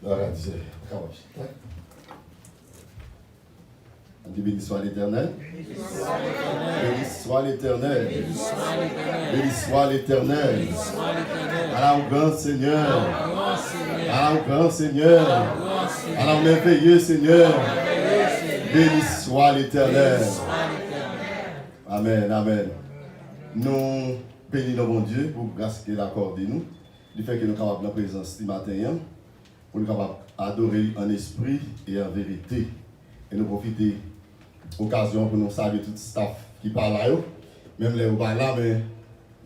Voilà, on dit béni soit l'Éternel. Béni soit l'Éternel. Béni soit l'Éternel. À la grand Seigneur. À la grand Seigneur. À la merveilleux Seigneur. Béni soit l'Éternel. Amen, amen. Nous bénissons bon Dieu pour grâce qu'il a accordé nous. Du fait que nous sommes capables de la présence ce matin, pour nous capables d'adorer en esprit et en vérité. Et nous profiter de l'occasion pour nous saluer tout le staff qui parle là. Même les gens là, mais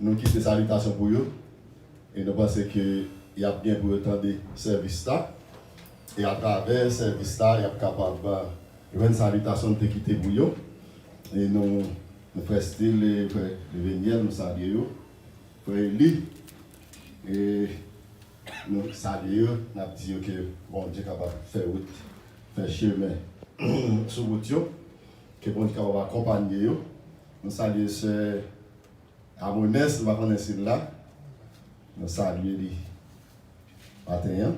nous quittons des salutations pour eux. Et nous pensons qu'il y a bien pour autant de services là. Et à travers ce service là, il y a capable de une salutation de quitter pour eux. Et nous frères Style et frères Véniel, nous saluons. Frère Eli. Et nous saluons, nous disons que bon Dieu est capable de faire route, faire chemin sur route, que bon Dieu est capable d'accompagner. Nous saluons ce Amonès, nous allons connaître là. Nous saluons les matin.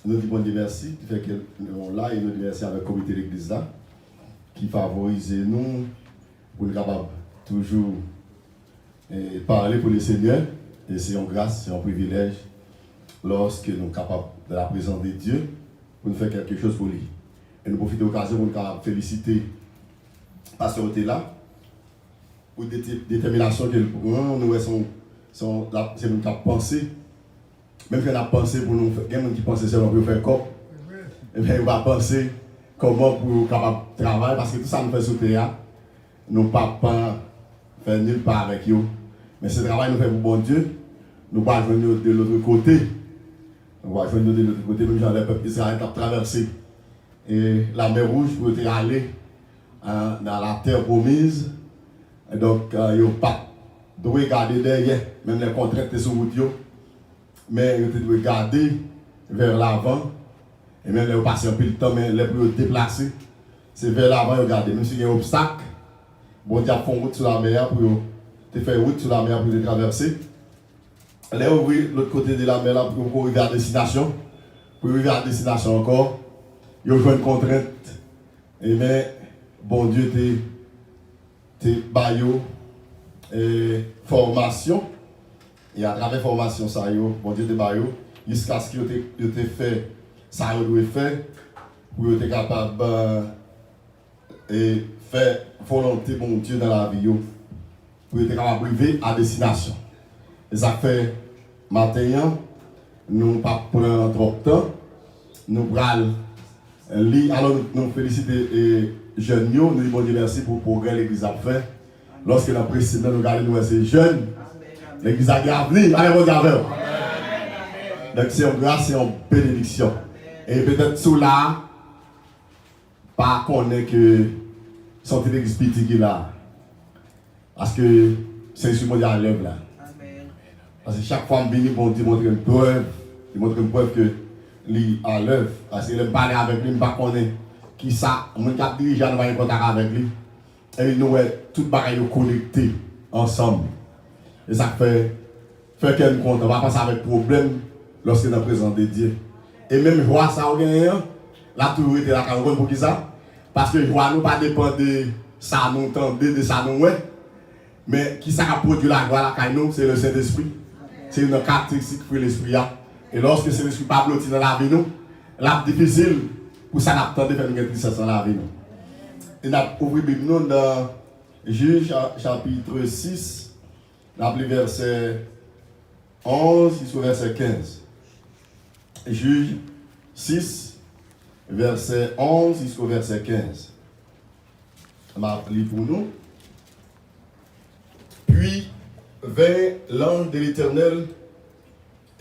Nous disons bon Dieu merci, qui fait que nous sommes là et nous disons merci avec le comité de l'église là, qui favorise nous pour être capable toujours parler pour le Seigneur. Et c'est une grâce, c'est un privilège lorsque nous sommes capables de la présence de Dieu pour nous faire quelque chose pour lui. Et nous profitons de l'occasion pour nous féliciter Pasteur là pour la détermination qu'elle prend. Nous c'est nous qui avons pensé. Même si on a pensé pour nous faire, il y a des gens qui pensent seulement pour faire corps. Et bien, on va penser comment pour capable travailler parce que tout ça nous fait sauter. Nous ne pouvons pas faire nulle part avec eux. Mais ce travail nous fait pour bon Dieu. Nous ne pouvons pas venir de l'autre côté. Nous ne pouvons pas venir de l'autre côté, même si le peuple d'Israël a traversé et la mer Rouge pour aller dans la terre promise. Et donc, ils n'ont pas de regarder derrière, même les contraintes sur route. Mais ils doivent regarder vers l'avant. Et même les passer un peu de temps, mais les plus déplacés, c'est vers l'avant, regarder. Même s'il y a un obstacle, bon Dieu a fait route sur la mer pour te faire route sur la mer pour te traverser. Là, ouvrir l'autre côté de la mer là, pour arriver à destination. Pour arriver à destination encore, il y a une contrainte. Et bien, bon Dieu te baillot et formation. Et à travers formation, ça, bon Dieu te baillot, jusqu'à ce que tu te fait ça, tu dois faire pour être capable de faire volonté, bon Dieu, dans la vie. Pour être capable d'arriver à destination. Et ça fait matin, nous ne pas prendre trop de temps, nous allons lire, alors nous féliciter les jeunes, nous disons bon Dieu merci pour le progrès que l'Église a fait. Lorsque la précédente, nous regardons ces jeunes, l'Église a gardé, allez, regardez. Donc c'est une grâce, c'est une bénédiction. Et peut-être sous là, pas qu'on est que son l'église petite qui est là. Parce que c'est ce monde à l'œuvre là. Parce que chaque fois que je bon Dieu montre une preuve, il montre une preuve que lui à l'œuvre. Parce qu'il aime parler avec lui, il ne pas connaître qui ça, on va diriger, on va avoir contact avec lui. Et nous sommes tous connectés ensemble. Et ça fait qu'elle compte, on va passer avec problème lorsque nous sommes présents de Dieu. Et même joie ça, on gagne, la toujours été là pour qui ça? Parce que joie nous pas dépend de ça nous entendre, de ça nous ouais. Mais qui ça a produit la joie là, nous, c'est le Saint-Esprit. C'est une caractéristique pour l'esprit. Et lorsque c'est l'esprit pas blotti dans la vie, nous, c'est difficile pour ça d'attendre de faire une tristesse dans la vie. Et nous avons ouvert la Bible dans Juge chapitre 6, nous avons verset 11 jusqu'au verset 15. Juge 6, verset 11 jusqu'au verset 15. Je vais pour nous. Puis vint l'ange de l'Éternel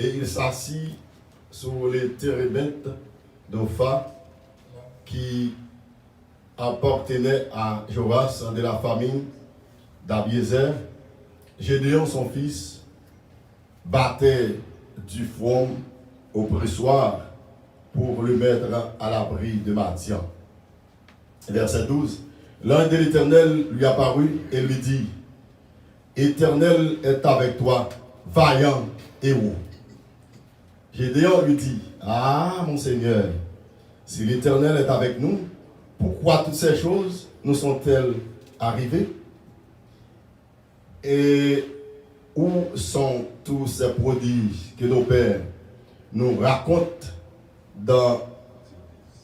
et il s'assit sur les térébintes d'Opha qui appartenait à Joas de la famille d'Abiézer. Gédéon, son fils, battait du front au pressoir pour le mettre à l'abri de Madian. Verset 12. L'ange de l'Éternel lui apparut et lui dit: Éternel est avec toi, vaillant héros. Gédéon lui dit, ah mon Seigneur, si l'Éternel est avec nous, pourquoi toutes ces choses nous sont-elles arrivées? Et où sont tous ces prodiges que nos pères nous racontent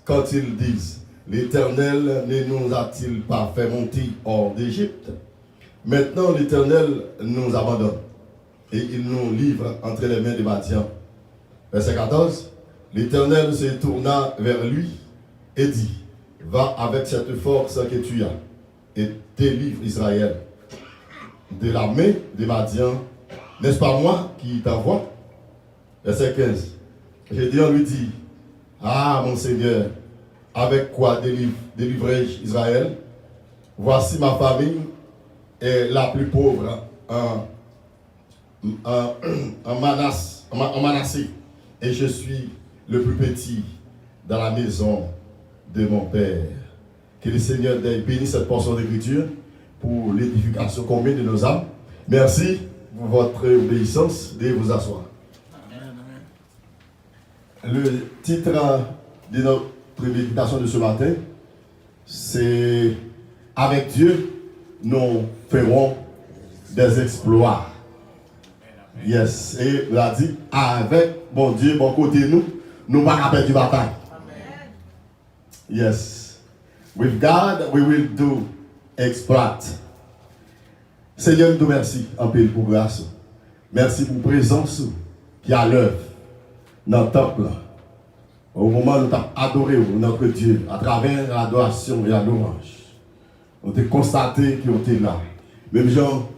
quand ils disent, l'Éternel ne nous a-t-il pas fait monter hors d'Égypte? Maintenant l'Éternel nous abandonne et il nous livre entre les mains des Madians. Verset 14, l'Éternel se tourna vers lui et dit, va avec cette force que tu as et délivre Israël de la main des Madians. N'est-ce pas moi qui t'envoie? Verset 15, Gédéon lui dit, ah mon Seigneur, avec quoi délivrai-je Israël? Voici ma famille est la plus pauvre en Manassé, et je suis le plus petit dans la maison de mon Père. Que le Seigneur bénisse cette portion d'écriture pour l'édification commune de nos âmes. Merci pour votre obéissance. De vous asseoir. Le titre de notre méditation de ce matin, c'est « Avec Dieu, nous ferons des exploits ». Yes, et il a dit, avec bon Dieu, bon côté nous, nous ne pouvons pas perdre du bataille. Yes. With God, we will do exploit. Seigneur, nous merci en paix pour grâce. Merci pour présence qui est à l'œuvre dans le temple. Au moment où nous avons adoré notre Dieu à travers l'adoration et la louange. On a constaté qu'ils étaient là. Même Jean,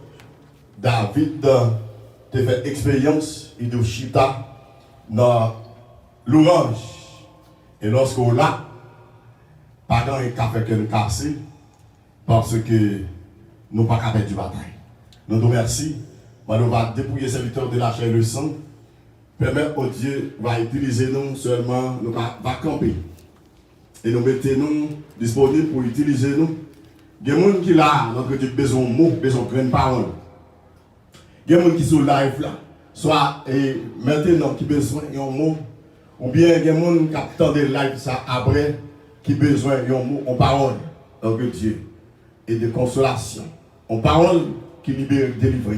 David a fait expérience et de chita dans l'orange. Et lorsqu'on l'a, pendant un café que nous cassé, parce que nous n'avons pas capé du bataille. Nous nous remercions. Nous va dépouiller ces victoires de la chair et le sang. Permettre au Dieu va utiliser nous seulement, nous va camper. Et nous mettons nous disponibles pour utiliser nous. Il y a des gens qui là, notre Dieu besoin de mots, besoin de grandes paroles. Il y a des gens qui sont live là, soit maintenant qui besoin d'un mot, ou bien il y a des gens qui attendent le live ça après, qui besoin d'un mot, en parole, donc Dieu, et de consolation, en parole qui libère, délivre.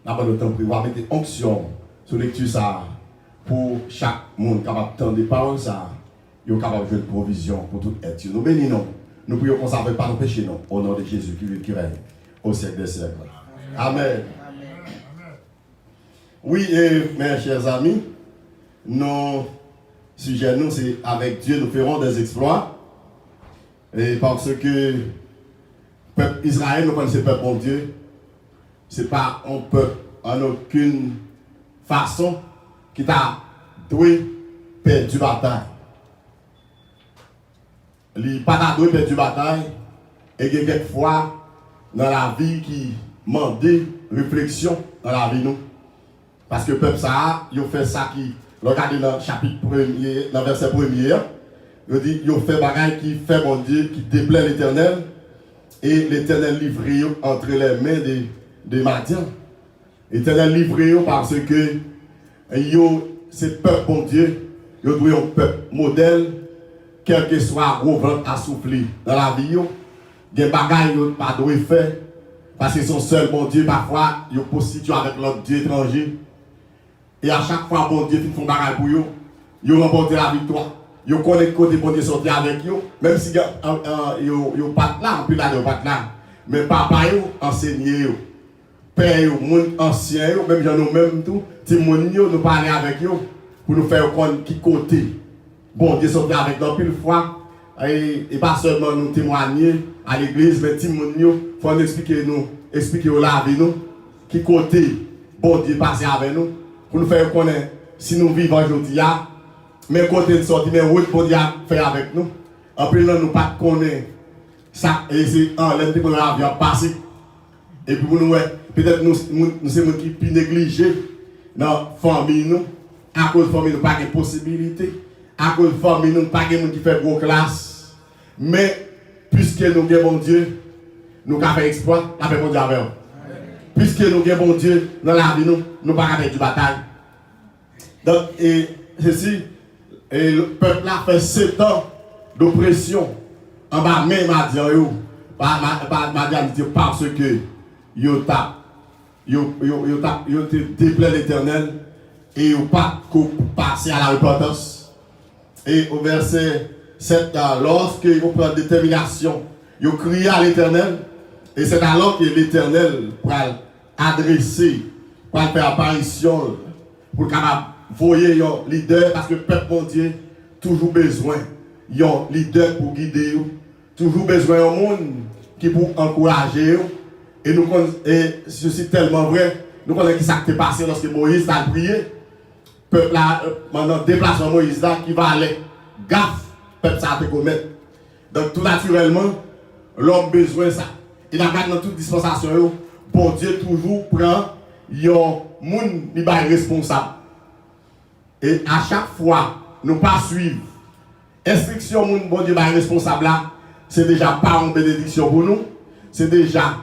N'a pas le temps pour avoir des onctions sur lecture ça, pour chaque monde capable de des paroles ça, il est capable de jouer de provision pour tout être. Nous bénissons, nous prions qu'on ne savait pas nos péchés, non, au nom de Jésus qui règne au siècle des siècles. Amen. Oui, et mes chers amis, nos sujets, nous, c'est avec Dieu, nous ferons des exploits. Et parce que le peuple Israël, nous connaissons le peuple mon Dieu, ce n'est pas un peuple en aucune façon qui t'a doué perdre du bataille. Il n'a pas doué perdre du bataille. Et il y a quelquefois dans la vie qui demande réflexion dans la vie nous. Parce que le peuple ça, il fait ça qui, regardez dans le chapitre 1er, dans le verset 1er, il dit, il fait bagaille qui fait mon Dieu, qui déplaît l'Éternel, et l'Éternel livre entre les mains des Madians. L'Éternel livre parce que c'est peuple mon Dieu, il doit un peuple modèle, quel que soit le vent à souffler dans la vie, il y a des bagailles qui pas doivent faire, parce que son seul bon Dieu, parfois, il peut situer avec l'autre Dieu étranger. Et à chaque fois, bon Dieu fait un bagage pour eux, ils remportent la victoire. Ils connaissent côté bon Dieu sortir avec eux, même si ils n'ont pas là, puis là, ils n'ont pas là. Mais papa, ils enseignent, père, ils ancien, même gens nous même tout, Timoni, nous parler avec eux, pour nous faire comprendre qui côté. Bon Dieu sortir avec nous pile fois, et pas seulement nous témoigner à l'église, mais Timoni, il faut nous expliquer là avec nous, qui côté bon Dieu passer avec nous. Pour nous faire connaître si nous vivons aujourd'hui, mais côté de sortie, mais où bon Dieu fait avec nous. En plus, nous ne pas connaître ça, et c'est en l'air de l'avion passé. Et puis, nous, peut-être nous sommes qui plus négligés dans la famille, nous, à cause de la famille, nous n'avons pas de possibilités, à cause de la famille, nous n'avons pas de gens qui font gros classe. Mais, puisque nous avons bon Dieu, nous avons fait exploit, nous avons bon Dieu avec nous. Puisque nous avons bon Dieu dans la vie, nous ne pouvons pas faire du bataille. Donc, et ceci, et le peuple a fait 7 ans d'oppression en bas même Madian, parce que yo déplaît l'Éternel et yo pas passer à la repentance. Et au verset 7, lorsque yo prend détermination, yo crie à l'Éternel, et c'est alors que l'Éternel va adresser, va faire apparition pour capable voyer un leader, parce que le peuple mon Dieu toujours besoin d'un leader pour guider, toujours besoin d'un monde qui pour encourager. Et nous et ceci est tellement vrai. Nous connaissons qui s'est passé lorsque Moïse a prié. Peuple là, maintenant déplacement Moïse là qui va aller gaffe, peuple ça a été commettre. Donc tout naturellement, l'homme besoin ça. Et dans toute dispensation, bon Dieu toujours prend un monde qui est responsable. Et à chaque fois, nous pas suivre instruction moun bon Dieu est responsable là, c'est déjà pas une bénédiction pour nous, c'est déjà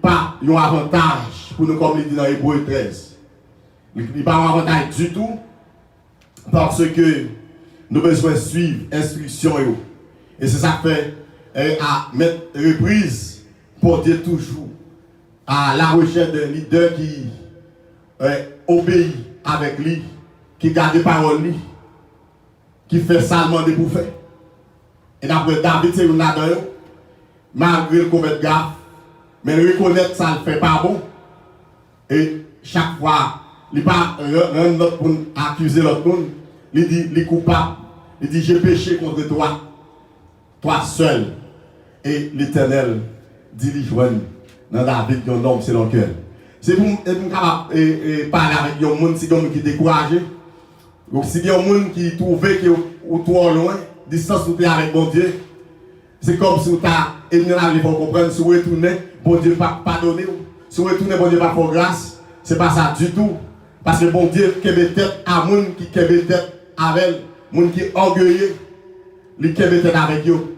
pas un avantage pour nous comme il dit dans Hébreux 13. Il n'est pas un avantage du tout parce que nous avons besoin de suivre l'instruction. Et c'est ça qui fait à mettre reprise pour Dieu toujours à la recherche d'un leader qui obéit avec lui, qui garde les paroles lui, qui fait ça demander pour faire. Et d'après David, c'est une là-dedans, malgré le commettre gaffe, mais reconnaître ça ne fait pas bon. Et chaque fois, il ne pas rendre l'autre pour accuser l'autre monde. Il dit, il est coupable. Il dit, j'ai péché contre toi, toi seul. Et l'Éternel dit, il joigne dans David, un homme, c'est dans cœur. C'est pour capable parler avec un monde, si qui est découragé. Donc, si il y a un monde qui trouve que ou trop loin, distance où tu es avec bon Dieu, c'est comme si tu as ennemi la vie pour comprendre, si vous retournez, bon Dieu va pardonner. Si vous retournez, bon Dieu va faire grâce. Ce n'est pas ça du tout. Parce que bon Dieu qui met tête à monde qui met tête avec monde qui est orgueilleux, lui qui met tête avec eux.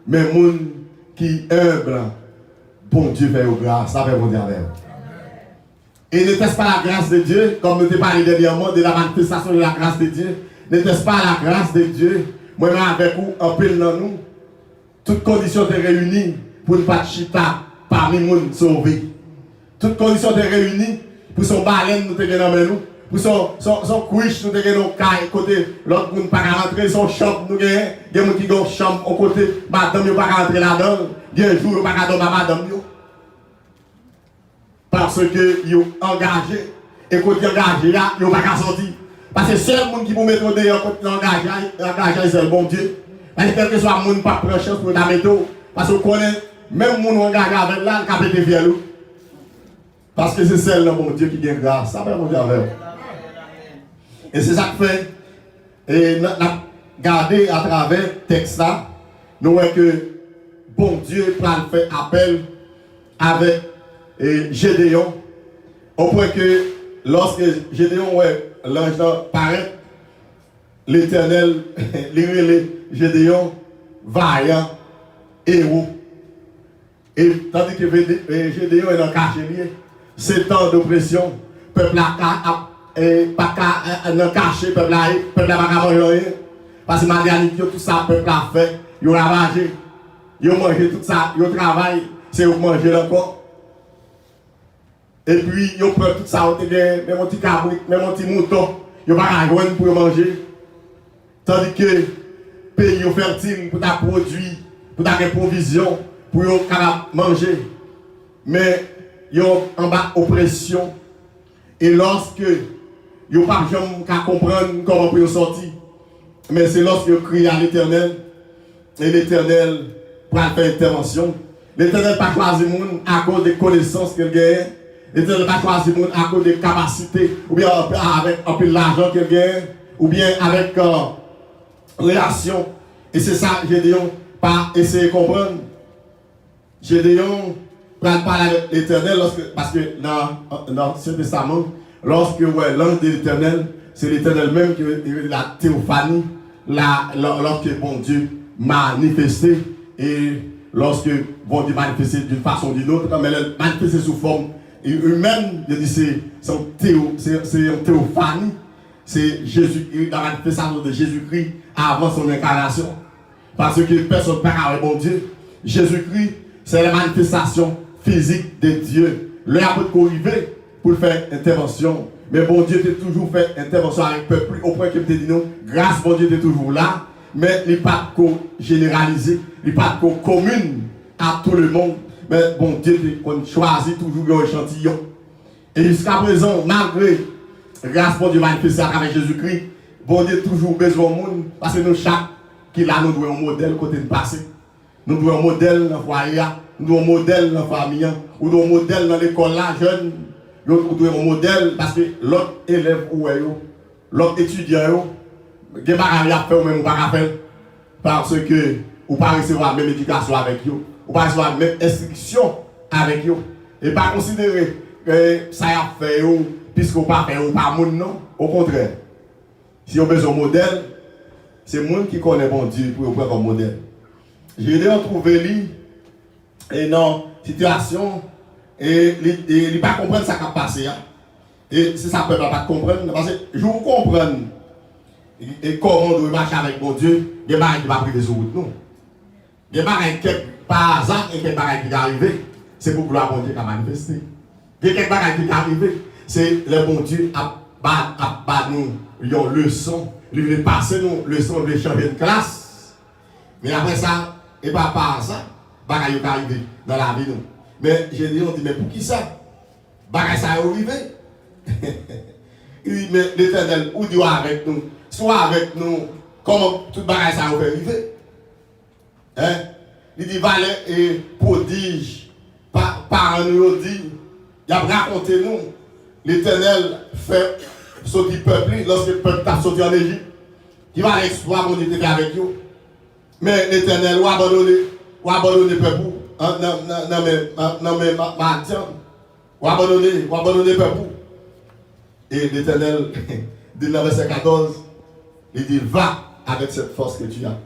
Mais monde qui est humble, bon Dieu fait grâce. Ça fait bon Dieu avec eux. Et n'était-ce pas la grâce de Dieu, comme nous t'ai parlé dernièrement de la manifestation de la grâce de Dieu, n'était-ce pas la grâce de Dieu, moi-même avec vous, en pile dans nous, toutes conditions étaient réunies pour ne pas chita parmi les gens sauvés. Toutes conditions étaient réunies pour son baleine nous te dans nous, pour son couche nous te dans nos côté, l'autre monde pas rentrer, son chambre nous gagne, des gens qui ont chambre au côté, madame yo pas rentrer là-dedans, des jours yo pas dormir madame yo. Parce que ils ont engagé, et quand ils ont engagé, ils n'ont pas sorti. Parce que seul monde qui peut mettre dehors quand ils ont engagé, c'est le bon Dieu. Parce que quel que soit le monde, pas prendre chance pour la météo. Parce qu'on connaît, même le monde engagé avec là, le capé de vieux. Parce que c'est seul le bon Dieu qui gagne grâce. Ça fait mon Dieu avec. Et c'est ça que fait. Et nous garder à travers le texte là, nous voyons que bon Dieu fait appel avec Gédéon, au point que lorsque Gédéon ouais, l'ange paraît, l'Éternel, Gédéon, vaillant, héros. Et tandis que Gédéon est dans le cachelier, 7 ans d'oppression, peuple n'a pas caché, peuple n'a pas manger. Parce que Madianite, tout ça, peuple a fait, ils ont ravagé, ils ont mangé tout ça, ils ont travaillé, c'est pour manger encore. Et puis, ils prennent tout ça, même un petit cabri, même un petit mouton, ils n'ont pas à joindre pour manger. Tandis que le pays est fertile pour ta produit, pour ta provision, pour manger. Mais ils ont en bas oppression. Et lorsque ils n'ont pas jamais comprendre comment ils sortir, mais c'est lorsqu'ils crient à l'Éternel, et l'Éternel prend faire intervention. L'Éternel n'a pas choisi le monde à cause des connaissances qu'il gagne. L'Éternel n'a pas choisi le monde à cause des capacités, ou bien avec un peu l'argent qu'il gagne, ou bien avec relation. Et c'est ça, Gédéon, pas essayer de comprendre. Gédéon prend parler avec l'Éternel parce que dans l'Ancien Testament, lorsque l'ange de l'Éternel, c'est l'Éternel même qui est la théophanie, lorsque bon Dieu manifesté, et lorsque bon Dieu manifesté d'une façon ou d'une autre, mais elle manifesté sous forme humaine, je dis c'est une théophanie, c'est Jésus-Christ, la manifestation de Jésus-Christ avant son incarnation. Parce que personne ne peut avec bon Dieu. Jésus-Christ, c'est la manifestation physique de Dieu. Le apôtre arrivé pour faire intervention. Mais bon Dieu a toujours fait intervention avec le peuple au point qu'il te dit non, grâce bon Dieu est toujours là, mais il n'est pas généralisé, il n'est pas commune à tout le monde. Mais bon Dieu a choisi toujours un échantillon. Et jusqu'à présent, malgré grâce bon Dieu manifestée avec Jésus-Christ, bon Dieu a toujours besoin de monde, parce que nous, chaque qui là, nous devons un modèle côté de passé. Nous devons un modèle dans le foyer, nous devons un modèle dans la famille, nous devons un modèle dans l'école là, jeune. Nous devons un modèle parce que l'autre élève ou l'autre étudiant, il y a des choses à faire ou même pas à faire. Parce que vous ne pas recevoir la même éducation avec eux, vous ne pas recevoir la même instruction avec eux. Et pas considérer que ça a fait puisque vous ne pas faire ou pas monde, non. Au contraire, si vous avez besoin de modèle, c'est le monde qui connaît bon Dieu pour vous prendre comme modèle. J'ai retrouvé lui et dans situation et il ne pas comprendre ce qui a passé. Et si ça ne peut pas comprendre, parce que je vous comprends et comment on doit marcher avec mon Dieu, il y a des choses qui ne vont pas priver sur route. Il y a des choses par hasard et quelques choses qui arrivent, c'est pour gloire bon Dieu qui a manifesté. Il y a quelques choses qui arrivent, c'est le bon Dieu a nous une leçon, il veut passer nous leçon, il veut changer de classe. Mais après ça, et pas par hasard, il y a arrivé dans la vie. Mais j'ai dit, on dit, mais pour qui ça? Bagay ça est arrivé. Il dit, mais l'Éternel, où Dieu avec nous? Soit avec nous, comment tout bagay ça est arrivé? Hein? Il dit, valet et prodige, par nous dit, il a raconté nous, l'Éternel fait sortir le peuple, lorsque le peuple a sorti en Égypte, qui va l'exploit, mon Dieu, avec nous. Mais l'Éternel, ou abandonné le peuple. Non, mais, ou abandonner le peuple. Et l'Éternel, dit dans le verset 14, il dit, va avec cette force que tu as.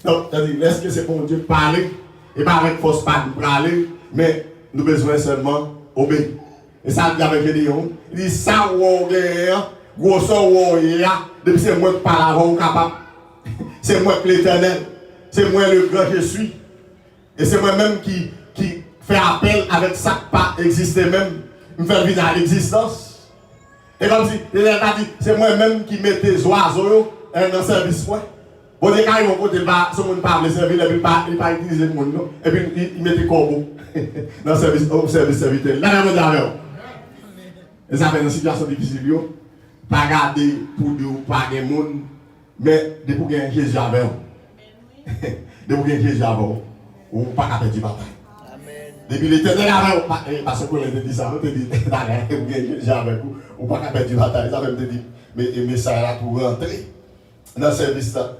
Donc, c'est-à-dire, est-ce que c'est pour Dieu parler, et pas avec force pas nous parler, mais nous avons besoin seulement obéir. Et ça, il dit avec Gédéon, il dit, ça, ou gros ou depuis c'est moi qui parle avant, capable. C'est moi que l'Éternel, c'est moi le grand je suis. Et c'est moi-même qui fait appel avec ça qui pas existé même, me faire venir à l'existence. Et comme si, c'est moi-même qui mets des oiseaux dans le service. Bon, les gars, ils vont côté, ce monde parle, servir, et puis il pas utiliser le monde, et puis il met des corbeaux dans le service serviteur. Là, on est et ça fait une situation difficile, pas garder pour Dieu, pas de monde, mais de pour gagner Jésus avec vous. De pour gagner Jésus avec vous. Ou pas qu'à faire du bataille. Depuis l'Éternel avec vous, parce que vous dit ça, vous dit, d'ailleurs, vous gagner Jésus avec vous, ou pas qu'à faire du bataille. Ça veut dire, mais ça là pour rentrer dans le service là.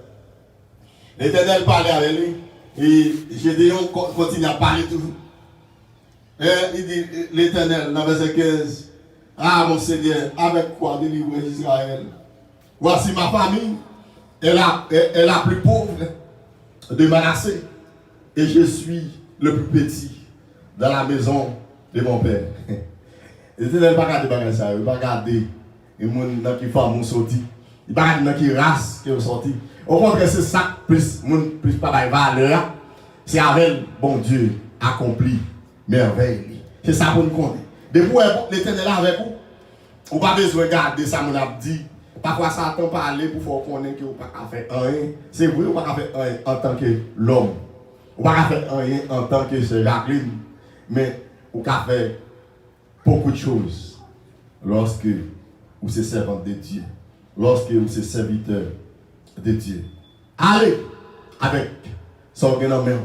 L'Éternel parlait avec lui, et Gédéon continue à parler toujours. Et il dit, l'Éternel, dans verset 15, ah mon Seigneur, avec quoi délivrer Israël? Voici ma famille, elle est la plus pauvre de Manassé, et je suis le plus petit dans la maison de mon père. L'Éternel ne va pas regarder ça, il va regarder les gens qui font sorti, il va regarder qui race qui est sorti. Au contraire, c'est ça plus pas de valeur, c'est avec bon Dieu accompli merveille. C'est ça pour nous connaître. Depuis l'Éternel est avec vous, vous n'avez pas besoin de garder ça, on a dit. Parfois, Satan parle pour faire connaître que vous n'avez pas faire rien. C'est vrai, vous n'avez pas faire rien en tant que l'homme. Vous n'avez pas faire rien en tant que Jacqueline. Mais vous avez faire beaucoup de choses lorsque vous êtes servant de Dieu. Lorsque vous êtes serviteur de Dieu. Allez avec son grand main.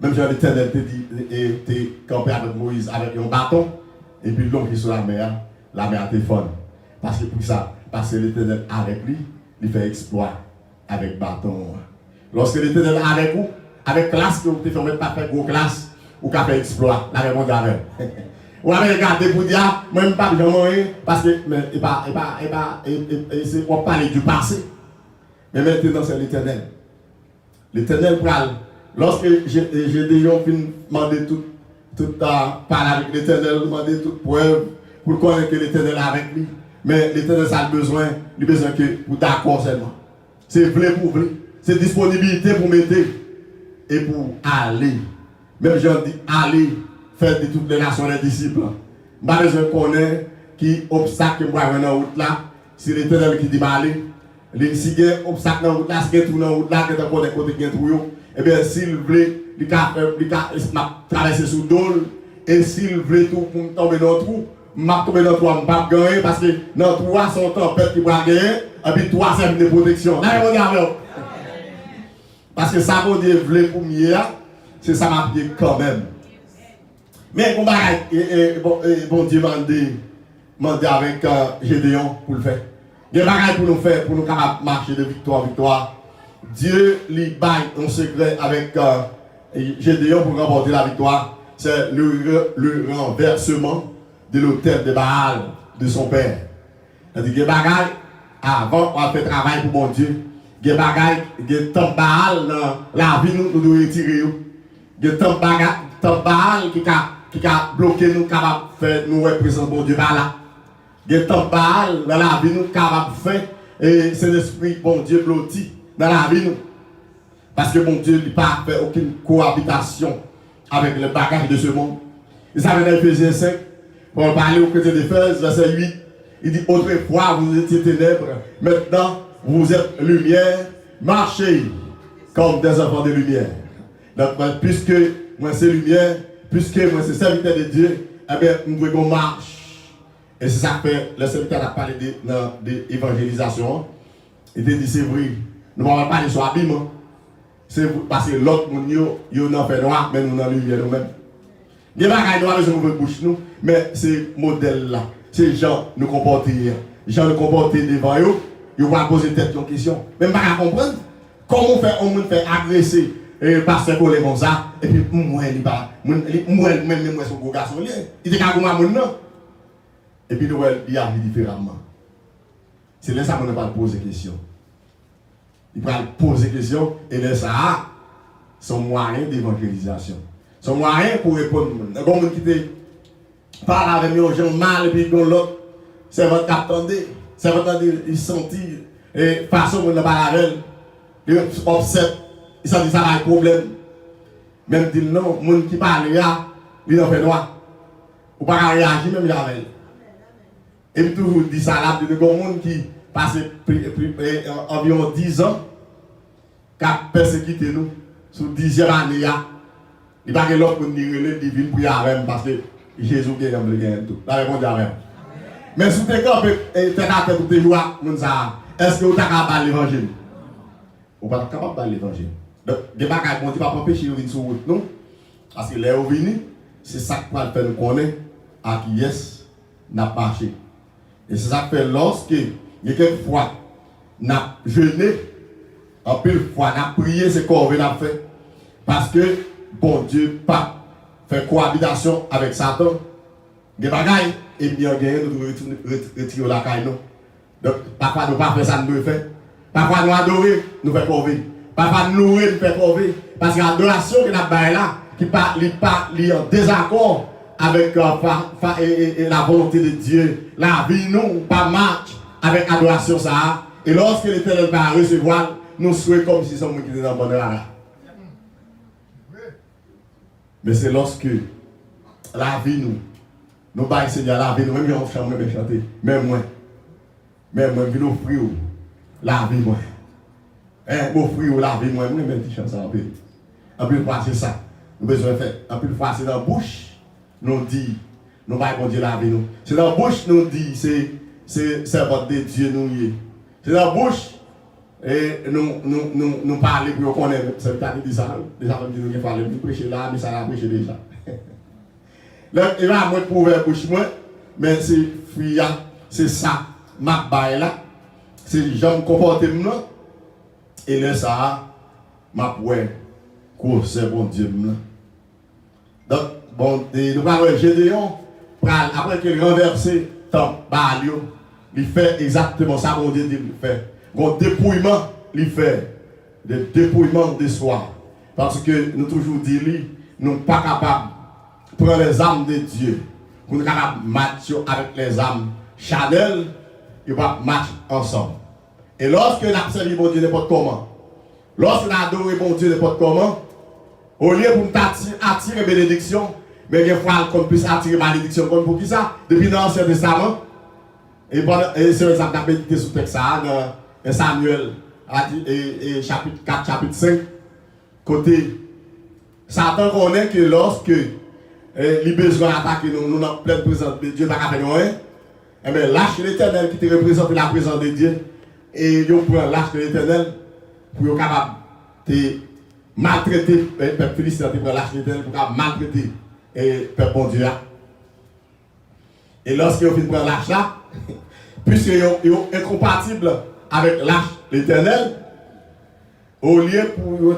Même Jean l'Éternel te dit, et campé avec Moïse avec un bâton, et puis l'homme qui est sur la mer te fond. Parce que pour ça, parce que l'Éternel avec lui, il fait exploit avec bâton. Lorsque l'Éternel est avec vous, avec classe que vous ne faites pas faire gros classe, ou qu'à faire exploit, la réponse est avec. Vous avez regardé pour dire, même pas de moyen, parce que, c'est pour parler du passé. Mais maintenant, c'est l'Éternel. L'Éternel parle. Lorsque j'ai déjà demandé tout parler avec l'Éternel, demandé toute preuve pour connaître que l'Éternel est avec lui. Mais l'Éternel a besoin il a besoin que pour d'accord seulement. C'est vrai pour vrai. C'est disponibilité pour mettre et pour aller. Même je dis aller faire de toutes les nations les disciples. Je n'ai pas besoin de connaître qui obstacle que moi dans la route là. Si l'Éternel qui dit aller, si il y a un obstacle dans la route là, si il y a un trou dans la route là, qui est encore des côtés qui est trou, et bien s'il veut, il va traverser sous l'eau. Et s'il veut tout pour tomber dans le trou, je vais tomber dans le trou, je ne vais pas gagner parce que dans le trou, c'est une tempête qui va gagner, et puis trois services de protection. Là, on y parce que ça, vous Dieu voulait pour moi, c'est ça m'a dit quand même. Mais bon Dieu m'a demandé avec Gédéon pour le faire. Il y a des choses pour nous faire, pour nous marcher de victoire en victoire. Dieu lui baille un secret avec Gédéon pour remporter la victoire. C'est le renversement de l'autel de Baal de son père. C'est-à-dire que bagaille, avant, on a fait travail pour mon Dieu. Il y a des bagailles, il y a des temps Baal dans la vie, nous devons retirer. Il y a des temps Baal qui a bloqué nous, capable de faire nous représenter mon Dieu là. Il y a des temps Baal dans la vie, nous capable de faire, et c'est l'esprit, bon Dieu, blotti dans la vie, nous. Parce que mon Dieu n'a pas fait aucune cohabitation avec les bagages de ce monde. Il s'avère dans Ephésiens 5, pour parler au chrétiens d'Éphèse, verset 8, il dit autrefois vous étiez ténèbres, maintenant vous êtes lumière, marchez comme des enfants de lumière. Donc, puisque moi c'est lumière, puisque moi c'est serviteur de Dieu, eh bien, nous devons marcher. Et c'est ça que le serviteur a parlé d'évangélisation. Il a dit c'est vrai, nous ne parlons pas de son habillement. C'est parce que l'autre, nous n'en fait noir, mais nous n'en lumière nous-mêmes. Il y a des choses noires, nous ne bouche nous, mais c'est modèle là. C'est gens nous comporter. Gens nous comporter devant eux. Ils vont poser tête une question. Même pas à comprendre comment on fait agresser parce qu'on est comme ça. Et puis, moi, même son gros garçon, il était comme moi, non. Et puis, il a différemment. C'est là ça qu'on ne va pas poser question. Il va poser question et là, ça a son moyen d'évangélisation. Son moyen pour répondre. Quand on parle avec les gens mal et puis l'autre, c'est votre attendez. C'est votre il sentit et façon de parler avec elle, il observe, il sent que ça a un problème. Même dit non, les gens qui parlent là, il en fait noir. Ou pas réagir même avec elle. Et puis toujours dit ça là, il y a des gens qui passent environ 10 ans, qui ont persécuté nous, sous 10e année, il n'y a pas que l'autre pour nous dire qu'il vient pour y avoir parce que Jésus qui est en train tout. La réponse est à rien. Mais si vous êtes capable de voir, est-ce que vous êtes capable de l'évangile? Vous n'êtes pas capable de l'évangile. Donc, des bagages qui ne vont pas empêcher de venir sur route, non? Parce que les venus, c'est ça qui va faire nous connaître à qui est n'a marché. Et c'est ça qui fait lorsque, il y a quelques fois, nous avons jeûné, en pile fois, nous avons prié, c'est quoi on a fait. Parce que, bon Dieu, pas fait cohabitation avec Satan. Des bagages, et bien gagné, nous devons retirer la caille. Donc, parfois, nous ne pas faire ça, nous devons faire. Parfois, nous adorer, nous faisons corvée. Parfois, nous louer, nous faisons corvée. Parce que l'adoration que nous avons là, qui est en désaccord avec la volonté de Dieu, la vie, nous, pas match avec l'adoration, ça. Et lorsque l'Éternel va recevoir, nous souhaitons comme si nous sommes qui étaient dans le bonheur là. Mais c'est lorsque la vie, nous baillons Seigneur la vie, nous même en chambre, même chanter, même moi, je offrir la vie, moi. Offrir la vie, moi, même petit chance en peu. En plus, c'est ça. Nous avons besoin de faire. En plus, c'est dans la bouche, nous dit, nous baillons Dieu la vie, nous. C'est dans la bouche, nous dit, c'est votre Dieu, nous y est. C'est dans la bouche, et nous parlons pour qu'on ait, c'est le dit ça, déjà, nous parlons, nous prêcher là, mais ça l'a prêché déjà. Là, il va moi pour ouvrir bouche moi, mais c'est fria, c'est ça, ma baille là, c'est j'aime comporter moi, et là ça, ma pouet, c'est bon Dieu là. Donc, bon, nous parlons Gédéon, après qu'il renverse tant balio, il fait exactement ça, bon Dieu dit, il fait. Bon dépouillement, il fait, le dépouillement de soi. Parce que nous toujours dit, nous ne sommes pas capables prendre les âmes de Dieu pour nous capables de matcher avec les âmes charnelles ils vont marcher ensemble. Et lorsque nous avons servi bon Dieu n'importe comment, lorsque nous avons adoré bon Dieu n'importe comment, au lieu pour nous attirer bénédiction, mais des fois, qu'on puisse attirer malédiction. Comme pour qui ça? Depuis l'Ancien Testament, et c'est ça que nous avons médité sur le texte, dans Samuel, et chapitre 4, chapitre 5, côté Satan connaît que lorsque les besoins attaquent nous dans pleine présence de Dieu, pas qu'à faire rien, eh bien, lâche l'Éternel qui te représente la présence de Dieu, et ils prennent lâche l'Éternel pour être capable de maltraiter le peuple philistin, de prendre lâche l'Éternel pour maltraiter le peuple bon Dieu. Et lorsqu'ils ont fait prendre lâche là, puisqu'ils sont incompatibles avec lâche l'Éternel, au lieu pour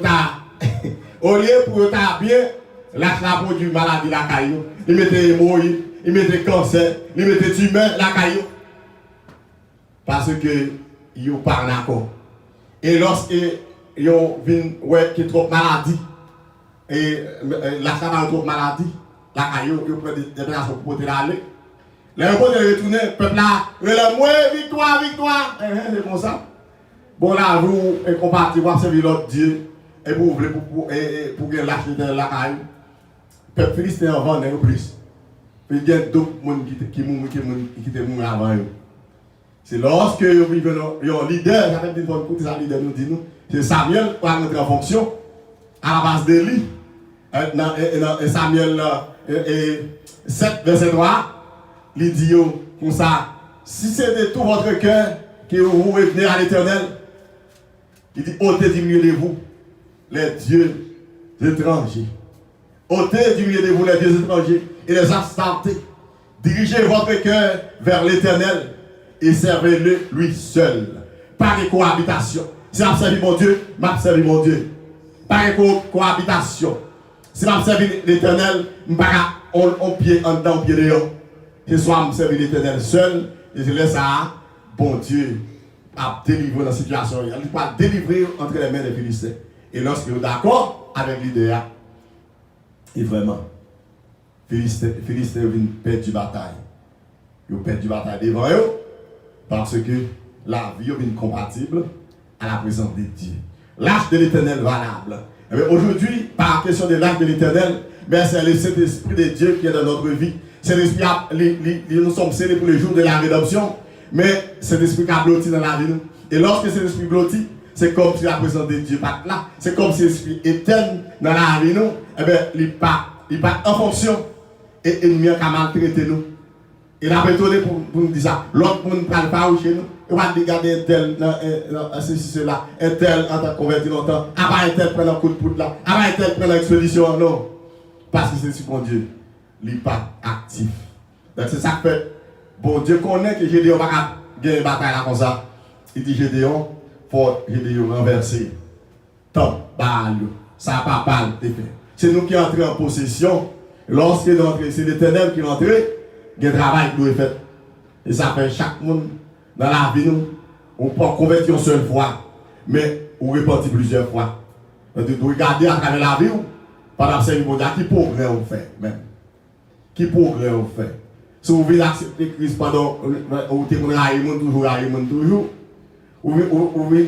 être bien, lâche la produit maladie la caillou, il mettait hémorroïde, il mettait cancer, il mettait tumeur la caillou. Parce que ils ont pas d'accord. Et lorsqu'ils ont vu qu'il y a trop de maladies, et lâche la trop de maladies, la caillou, ils prennent des places pour porter l'aller. Les gens retournent, le peuple là, victoire, victoire. C'est comme ça. Bon là, vous, compatible, vous servir l'autre Dieu, et vous voulez pour que lâcher de la caille. Le peuple philistin en vend plus. Il y a d'autres qui mourent avant eux. C'est lorsque il y a un leader, ça fait une bonne côté, ça leader nous dit nous, c'est Samuel qui va entrer en fonction à la base d'Élie. Dans Samuel 7, verset 3, il dit comme ça, si c'est de tout votre cœur que vous revenez à l'Éternel, il dit, ôtez du milieu de vous les dieux étrangers. Ôtez du milieu de vous les dieux étrangers et les absentez. Dirigez votre cœur vers l'Éternel et servez-le lui seul. Pas de cohabitation. Si je servi mon Dieu, je servi mon Dieu. Pas de cohabitation. Si je servi l'Éternel, je ne vais pas on pied en dedans, pied dehors. Que soit je servi l'Éternel seul et je laisse ça, bon Dieu, à délivrer dans la situation. Il ne pas délivrer entre les mains des Philistins. Et lorsque vous êtes d'accord avec l'idée, et vraiment, Philistins viennent perdre du bataille. Ils perdent du bataille devant eux parce que la vie est compatible à la présence de Dieu. L'âge de l'Éternel valable. Aujourd'hui, par question de l'âge de l'Éternel, c'est le Saint-Esprit de Dieu qui est dans notre vie. C'est l'Esprit, nous sommes scellés pour le jour de la rédemption, mais c'est l'Esprit qui a blotti dans la vie. Et lorsque c'est l'Esprit blotti, c'est comme si la présence de Dieu pas là. C'est comme si l'Esprit éterne dans la vie, nous. Eh bien, il part en fonction. Et l'ennemi a maltraité nous. Il a étonné pour nous dire ça. L'autre monde ne parle pas chez nous. Il va regarder un tel, cela, un tel en tant que converti longtemps. Après un tel prend un coup de poudre là. Après un tel prend l'expédition. Non. Parce que c'est ce bon Dieu. Il n'est pas actif. Donc c'est ça que fait. Bon Dieu connaît que Gédéon va gagner une bataille là comme ça. Il dit Gédéon, faut Gédéon renverser. Tant, balle. Ça n'a pas balle de fait. C'est nous qui entrons en possession. Lorsque c'est l'Éternel qui est entré, il y a un travail qui doit être fait. Et ça fait chaque monde dans la vie, nous, on peut convertir une seule fois, mais on repartit plusieurs fois. On doit regarder à travers la vie, pendant que c'est une qui progrès on fait, même. Qui progrès on fait. Si vous voulez accepter Christ pendant que vous avez toujours, ou voulez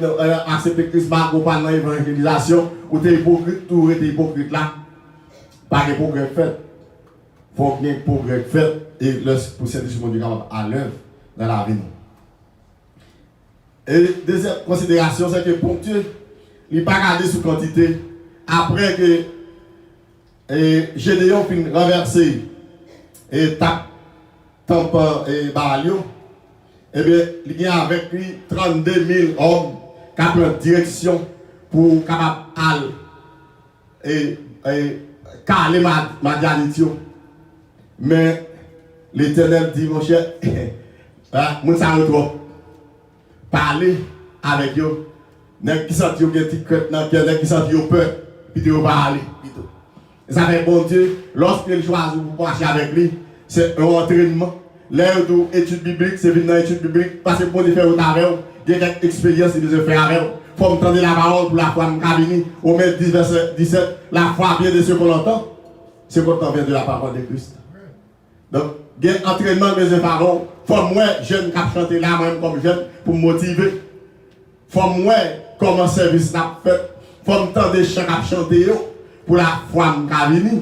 accepter Christ pendant l'évangélisation, ou vous êtes hypocrite, ou vous êtes hypocrite là, pas de progrès fait. Il faut qu'il y ait un progrès fait et le processus du capable à l'œuvre dans la vie. Et deuxième considération, c'est que pour Dieu, il n'est pas gardé sous quantité. Après que Gédéon finit renversé et tampon et Balio, eh bien, il y a avec lui 32 000 hommes qui prennent direction pour capable aller et caler Madianitio. Mais l'Éternel dit, mon cher, moi ça retrouve. Parler avec eux. N'est-ce qui sentent des petites crêtes dans le cœur, n'est-ce qui sentent peur, puis de parler. Ça fait bon Dieu, lorsqu'il choisit pour marcher avec lui, c'est un entraînement. L'heure d'études bibliques, c'est venir dans l'étude biblique, parce que pour les faire au travers, il y a quelques expériences que je fais avec. Il faut entendre la parole pour la foi de cabinet. Au mai 10, verset 17, la foi vient de ce qu'on entend. Ce qu'on entend vient de la parole de Christ. Donc, il y a entraînement de mes parents. Faut moi, jeune qui a chanté là, moi comme jeune, pour me motiver. Faut moi, comment service n'a fait. Faut me tendre des chants qui a chanté pour la foi qui a venu.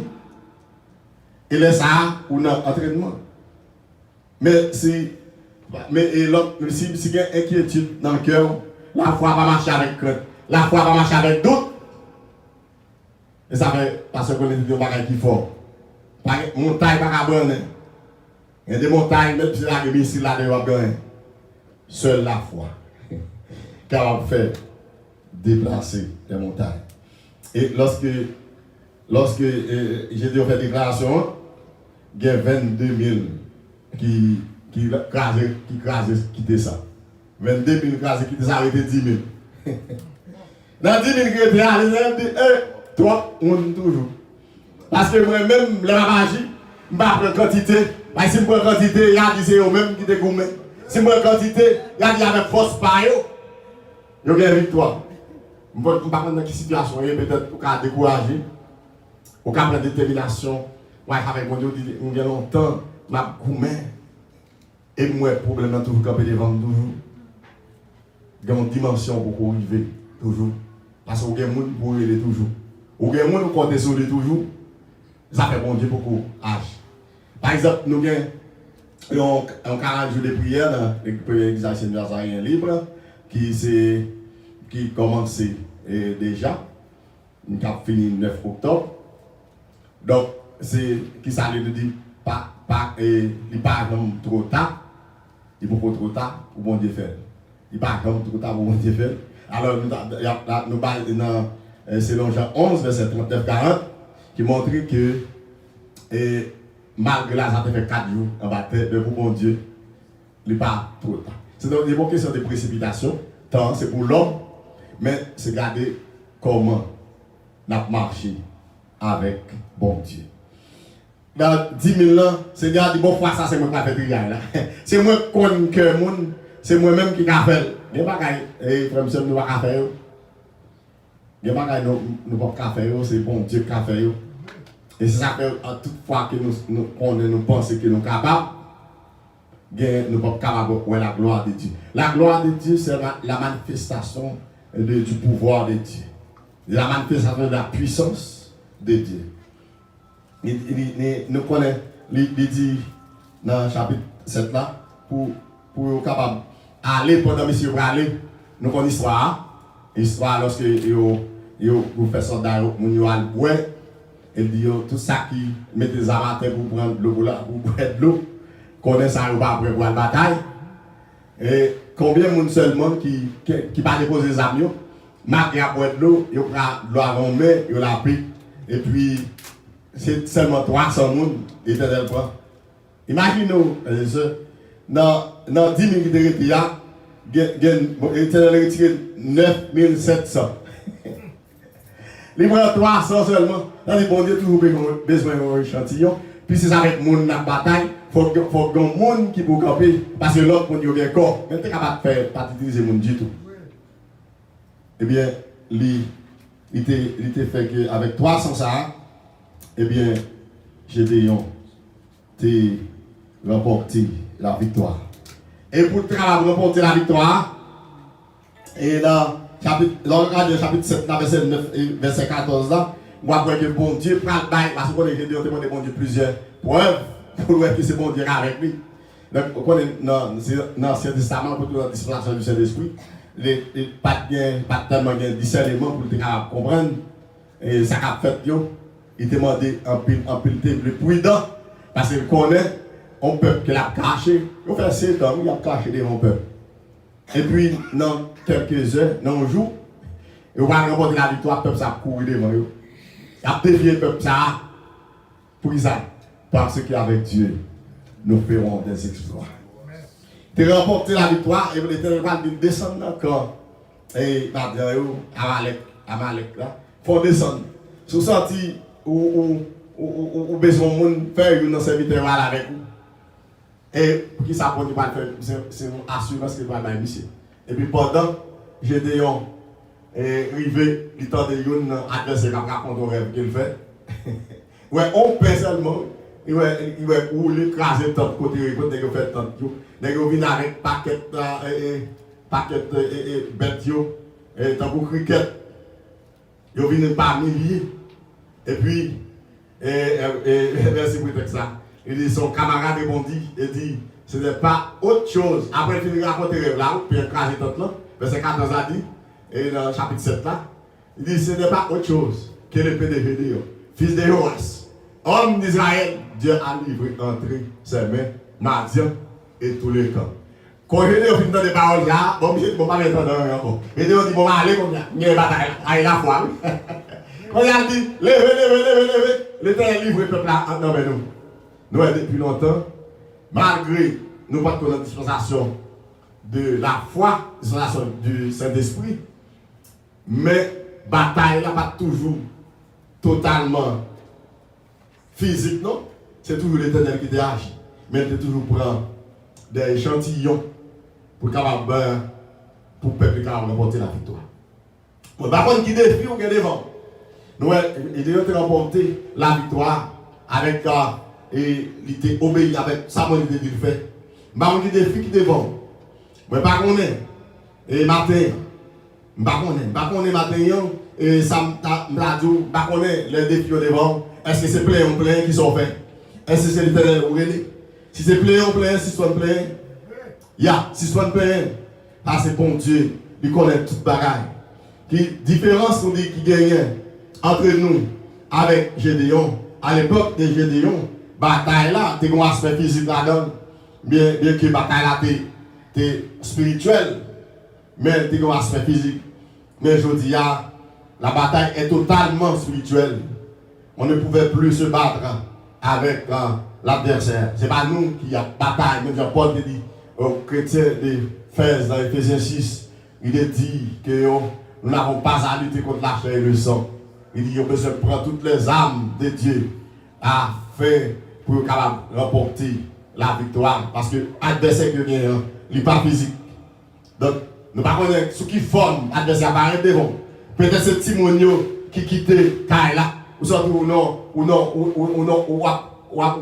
Et là, ça, on a entraînement. Mais si il y a une inquiétude dans le cœur, la foi va marcher avec crainte. La foi va marcher avec doute. Et ça fait parce qu'on est des bagages qui fort. Montagne pas abandonner. Il y a des montagnes, même si la ici là devant gagner. Seule la foi capable de faire déplacer les montagnes. Et lorsque j'ai dû faire déclaration, il y a 22 000 qui quittaient ça. 22 000 crasés qui arrêté 10 000. Dans 10 000 qui étaient allés, ils disent, toi, on dit toujours. Parce que moi-même, le magie, je ne prends pas quantité. Mais si je prends quantité, il y a des eux-mêmes qui te gourmet. Si je prends quantité, il y a des avec force par eux. Il y a une victoire. Je ne sais pas dans quelle situation, peut-être pour décourager, pour prendre détermination. Moi, avec mon Dieu, il y a longtemps, je gourmet. Et moi, le problème est toujours camper devant toujours. Il y a une dimension pour arriver toujours. Parce qu'il y a des gens pour aider toujours. Il y a des gens qui comptent sur lui toujours. Ça fait bon Dieu beaucoup âge. Par exemple, nous avons un 40 jours de prière dans l'exercice nazarien libre qui commence déjà. Nous avons fini le 9 octobre. Donc, c'est qui ça veut dire il pas trop tard. Il ne faut pas trop tard pour bon Dieu faire. Il pas trop tard pour bon Dieu faire. Alors, nous parlons selon Jean 11, verset 39-40, qui montre que malgré là, ça fait 4 jours en bataille, mais pour bon Dieu, il n'est pas trop tard. C'est donc une question de précipitation, tant c'est pour l'homme, mais c'est garder comment nous avons marché avec bon Dieu. Dans 10 000 ans, Seigneur dit, bon, fois ça, c'est moi qui ai fait trial là. C'est moi qui connais que monde, c'est moi-même qui ai fait. Il n'y a pas de frère, nous ne pouvons pas faire. Il n'y a pas de nous ne pouvons pas faire, c'est bon Dieu qui a fait. Et c'est ça que toute fois que nous pensons que nous sommes capables, nous ne sommes pas capables de la gloire de Dieu. La gloire de Dieu, c'est la manifestation du pouvoir de Dieu. La manifestation de la puissance de Dieu. Nous connaissons, il dit dans le chapitre 7 là, pour être capable d'aller pendant que vous aller, nous connaissons l'histoire. L'histoire, lorsque vous faites soldat, vous allez boire, il dit tout ça qui met des amateurs pour prendre de l'eau, pour boire de l'eau, connaissent ça pas pour la bataille. Et combien de monde seulement qui va déposer des amis, marqué à boire de l'eau, il prend de l'eau avant mai, il l'a pris, et puis c'est seulement 300 personnes qui étaient dans le point. Imaginez-vous, dans 10 000 qui étaient retirés, il était retiré 9 700. Il prend 300 seulement. Dans les bons Dieu, toujours besoin d'un échantillon. Puis c'est avec le monde dans la bataille, il faut qu'il y ait un monde qui peut camper. Parce que l'autre monde, il y a un corps. Mais tu n'es capable de faire, pas utiliser le monde du tout. Eh bien, il était fait qu'avec 300 ça, eh bien, Gédéon t'es remporté la victoire. Et pour remporter la victoire, et dans le chapitre 7, verset 9 et verset 14, là, moi, je crois que bon Dieu prend le bail, parce que Gédéon te demande bon Dieu plusieurs preuves pour voir que c'est bon Dieu avec lui. Donc, on connaît dans l'Ancien Testament, pour la dispensation du Saint-Esprit, pas tellement de discernement pour te comprendre, et ça a fait, il te demandé un pile plus prudent, parce qu'il connaît un peuple qu'il a caché. Il fait 7 ans, il a caché devant un peuple. Et puis, dans quelques heures, dans un jour, il va remporter la victoire, le peuple ça courir devant eux. Il a dévié le peuple ça. Pour ça, parce qu'avec Dieu, nous ferons des exploits. Tu as remporté la victoire et l'Éternel va descendre encore. Et Amalek là, il faut descendre. Sous sorti ou besoin de monde faire un serviteur avec vous. Et pour qui ça pour ne pas le faire, c'est une assurance qu'il va faire monsieur. Et puis pendant, Gédéon est arrivé, il tente de un adversaire qui raconte au rêve qu'il fait. Ouais, on peut seulement, il va rouler, craser tant de côté, côté que fait tant de tout. Nèg yo vinn avec paquet bête yo, tant pour cricket. Yo vinn par milliers. Et puis merci pour ça. Il dit son camarade répondit et dit ce n'est pas autre chose. Après il finit raconter rêve là, puis craser tant là, verset 14 a dit et dans le chapitre 7 là, il dit ce n'est pas autre chose que l'épée de Gédéon, fils de Joas, homme d'Israël. Dieu a livré entre ses mains Madian et tous les camps. Quand Gédéon finit dans des paroles là, bon pas mettre dans encore. Gédéon dit bon allez comme ça, il y a une bataille, allez la foi. Quand il a dit levez, l'Éternel livre le peuple là dans nous. Nous depuis longtemps, malgré nous pas la dispensation de la foi, dispensation du Saint-Esprit, mais bataille là pas toujours totalement physique, non? C'est toujours l'Éternel qui agit. Mais il toujours prend des échantillons pour capable pour le peuple capable remporter la victoire. Bon, par contre, qui défie ou qui est devant? Nous, il a remporté la victoire avec et il était obéi avec sa bonne idée qu'il fait. Par contre, qui défie qui devant? Mais pas qu'on est. Et matin, pas qu'on est matin, et ça m'a dit, pas qu'on est les défis devant. Est-ce que c'est plein qui sont faits? Est-ce que c'est l'Éternel ou rien? Si c'est plein, si c'est plein, si c'est plein, c'est bon Dieu, il connaît toute bagaille. Qui différence nous dit qui gagne entre nous avec Gédéon. À l'époque de Gédéon, bataille là, tu as un aspect physique là-dedans, bien que bataille là, tu es spirituel, mais tu as un aspect physique. Mais je dis, la bataille est totalement spirituelle. On ne pouvait plus se battre avec l'adversaire. Ce n'est pas nous qui avons bataille. Mais Paul dit aux chrétiens d'Éphèse, dans Éphésiens 6, il est dit que nous n'avons pas à lutter contre la chair et le sang. Il dit qu'on peut se prendre toutes les armes de Dieu afin pour capable remporter la victoire. Parce que l'adversaire qui vient, il n'est pas physique. Donc, nous ne connaissons pas ce qui forme l'adversaire par devant. Peut-être c'est Timonio qui quitte Kaila, ou surtout ou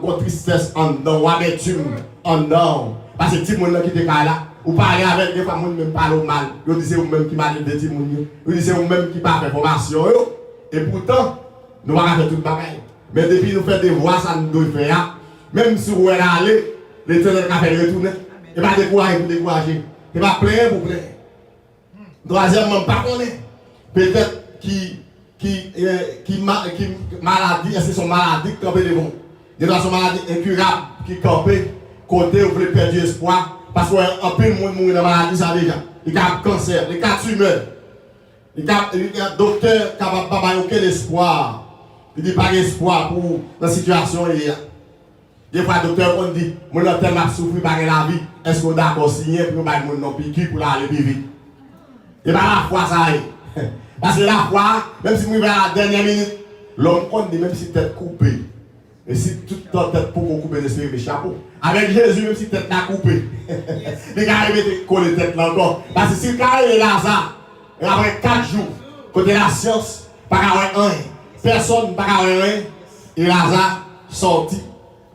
ou tristesse en dedans, ou amertume en dedans. Parce que Timonio qui quitte Kaila, ou parler avec des femmes qui parlent mal. Vous dites vous même qui m'a dit Timonio. Vous dites vous même qui parle de formation. Et pourtant, nous allons faire tout le bagage. Mais depuis nous faisons des voix, ça nous doit faire. Même si vous allez aller, l'Éternel a fait retourner. Et pas décourager pour décourager. Et pas plaire pour plaire. Troisièmement, pas connaître. Peut-être qui maladie, est-ce que son maladie qui campait devant? Il y a son maladie incurable qui campait, côté où vous voulez perdre espoir. Parce qu'un peu de monde mourir dans la maladie, ça déjà. Il y a un cancer, il y a tumeur. Il y a un docteur qui n'a pas aucun espoir. Il dit pas d'espoir pour la situation. Des fois, le docteur on dit, mon docteur m'a souffert par la vie. Est-ce qu'on est d'accord signer pour que mon nom pique pour aller vivre? Et pas la foi, ça est. Parce que la foi, même si vous arrivez à la dernière minute, l'homme on dit même si tête coupée. Et si toute ta tête pour couper l'esprit de chapeau. Avec Jésus, même si tête n'a coupée. Il va arriver à coller tête là encore. Parce que si le cas est Lazare, et après 4 jours, côté la science, pas un, personne pas un, et Lazare sorti,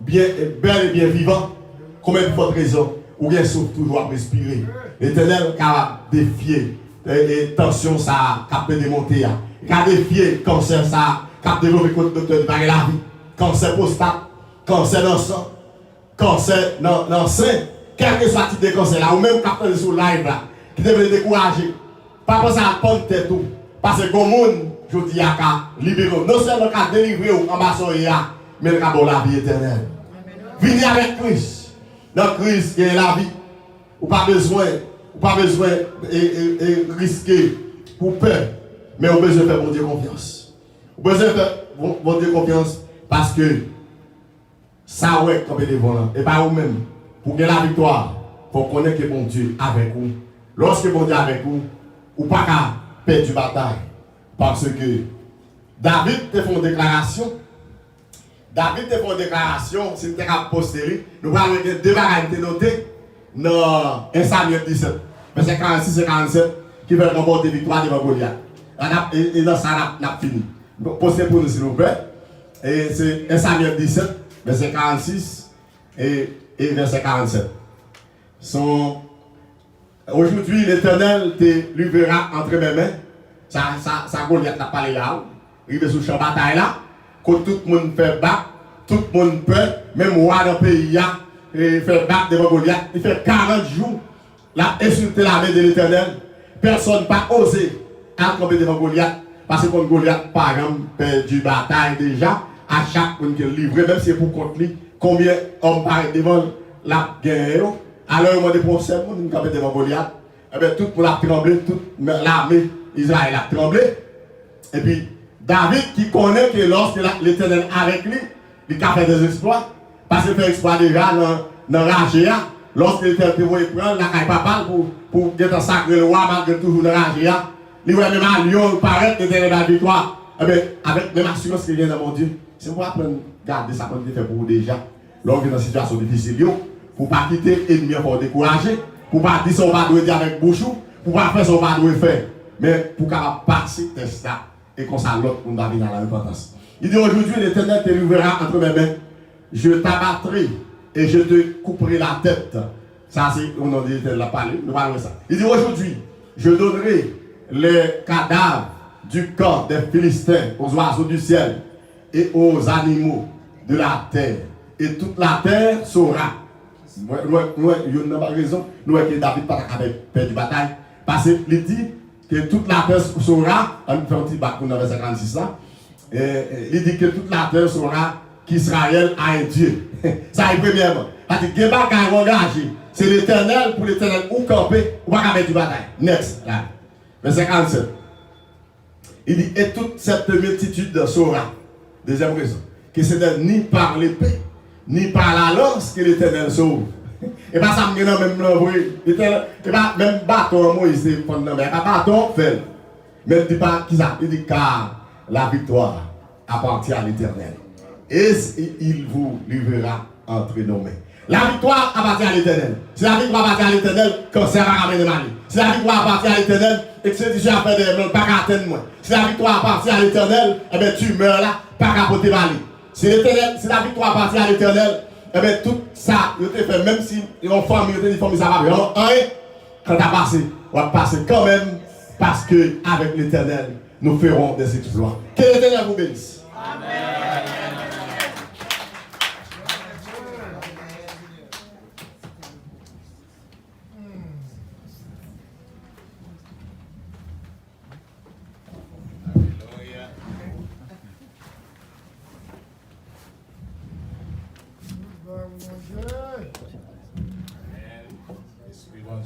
bien, bel et bien vivant, combien de votre raison, ou bien sauf toujours à respirer. L'Éternel a défié, et tension ça, a démonté, il a défié cancer ça, a développé contre le docteur de la vie, cancer prostate, cancer dans le sang, cancer dans le sein, quel que soit le type de cancer là, ou même capteur sur live là, qui devrait décourager. Pas penser à prendre tête tout. Parce que comme monde, je dis à libérer. Non seulement qu'à délivrer en bas mais le bon la vie éternelle. Venez avec Christ. Dans Christ, il y a la vie. Ou pas besoin de risquer pour peur. Mais on besoin de faire bon Dieu confiance. On besoin de faire bon Dieu confiance parce que ça ouais comme il est devant. Et pas vous-même. Pour gagner la victoire, il faut connaître que bon Dieu est avec vous. Lorsque bon Dieu est avec vous, ou pas qu'à perdre du bataille. Parce que David te fait une déclaration. C'était à postérer. Nous allons regarder deux bagages qui notés dans 1 Samuel 17, verset 46 et 47, qui veulent remporter victoire devant Goliath. Et dans ça, on a fini. Postez pour nous, s'il vous plaît. Et c'est 1 Samuel 17, verset 46 et verset 47. Aujourd'hui, l'Éternel te livrera entre mes mains. Ça Goliath n'a pas là. Il est sous le champ de bataille là. Quand tout le monde fait battre, tout le monde peur, même roi dans le pays, il fait battre devant Goliath. Il fait 40 jours, il a insulté l'armée de l'Éternel. Personne n'a pas osé accrocher devant Goliath. Parce que quand Goliath, par exemple, perdu bataille déjà, à chaque fois qu'il livre, même si c'est pour contre lui, combien d'hommes paraissent devant la guerre. Alors, il m'a dit pour ça, on est devant Goliath. Eh bien, tout le monde a tremblé, toute l'armée Israël a tremblé. Et puis, David qui connaît que lorsque l'Éternel est avec lui, il a fait des exploits. Parce qu'il fait exploit déjà dans Ragéa. Lorsque l'Éternel va prendre la caille papale pour être sacré le roi, malgré toujours dans Ragéa. Il voit même à Lyon paraître l'Éternel la victoire. Eh bien, avec même assurance qu'il vient dans mon Dieu. C'est pour apprendre à garder ça comme il fait pour vous déjà. Lorsque dans une situation difficile, pour ne pas quitter l'ennemi pour décourager, pour ne pas dire son va dire avec bouchou, pour ne pas faire son va faire. Mais pour capable passer test là et qu'on s'en l'autre pour nous dans la repentance. Il dit aujourd'hui l'Éternel te livrera entre mes mains, je t'abattrai et je te couperai la tête. Ça c'est au nom de l'Éternel la parole, nous parlons de ça. Il dit aujourd'hui je donnerai les cadavres du corps des Philistins aux oiseaux du ciel et aux animaux de la terre. Et toute la terre saura. Nous n'avons pas raison, nous avons David pas perdu bataille. Parce qu'il dit que toute la terre saura, on fait un petit bac dans le verset 56 là, il dit que toute la terre saura qu'Israël a un Dieu. Ça est premièrement. Parce que les bagages engagés, c'est l'Éternel pour l'Éternel ou camper ou pas faire du bataille. Next, là. Verset 47. Il dit, et toute cette multitude saura, deuxième raison, que ce n'est ni par l'épée, ni par la lance que l'Éternel sauve. Et pas ça me dit même l'envoyer. Et pas même bâton, Moïse, c'est fondamental. Pas bâton, fait. Mais il dit pas qui ça. Il dit car la victoire appartient à l'Éternel. Et il vous livrera entre nos mains. La victoire appartient à l'Éternel. Si la victoire appartient à l'Éternel, cancer va ramener mal. Si la victoire appartient à l'Éternel, et que ce Dieu a fait des mains, pas qu'à atteindre moi. Si la victoire appartient à l'Éternel, eh bien tu meurs là, pas qu'à porter mal. Si la victoire appartient à l'Éternel, eh bien tout ça, je te fait, même si on forme, ça va bien. Quand tu as passé, on va passer quand même, parce que avec l'Éternel, nous ferons des exploits. Que l'Éternel vous bénisse. Amen.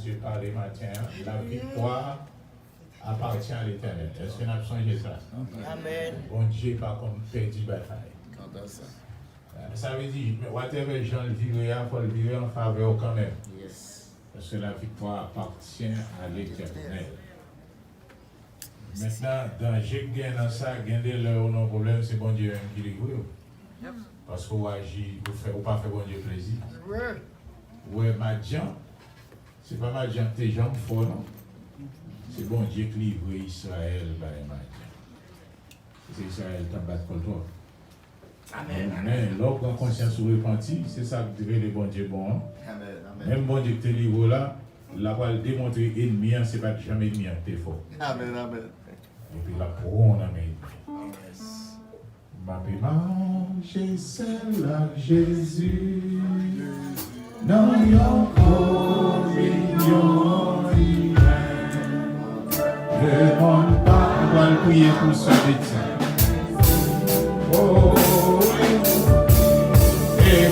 Dieu par les matins, la victoire appartient à l'Éternel. Est-ce qu'on a changé ça? Amen. Bon Dieu pas comme perdu bataille. Ça veut dire, whatever Jean le vivre, il faut le vivre en faveur quand même. Yes. Parce que la victoire appartient à l'Éternel. Maintenant, dans j'ai gagné dans ça, gagner leur non problème, c'est bon Dieu même qui livre. Parce qu'on agit, ou pas faire bon Dieu plaisir. Ouais, Madian. C'est pas mal tes jambes fortes, non? C'est bon Dieu qui livre Israël par les Madian. C'est Israël qui a battu contre toi. Amen. Amen. Lorsqu'on a conscience ou repenti, c'est ça que devait le bon Dieu bon. Amen. Amen. Même bon Dieu qui te livre là, la va le démontrer ennemi, c'est pas jamais ennemi, t'es fort. Amen. Amen. Et puis la pour on a mis. Yes. Ma paix marche, c'est là Jésus. Dans yon communion humaine, le monde pas, on va le prier pour ce médecin. Oh, et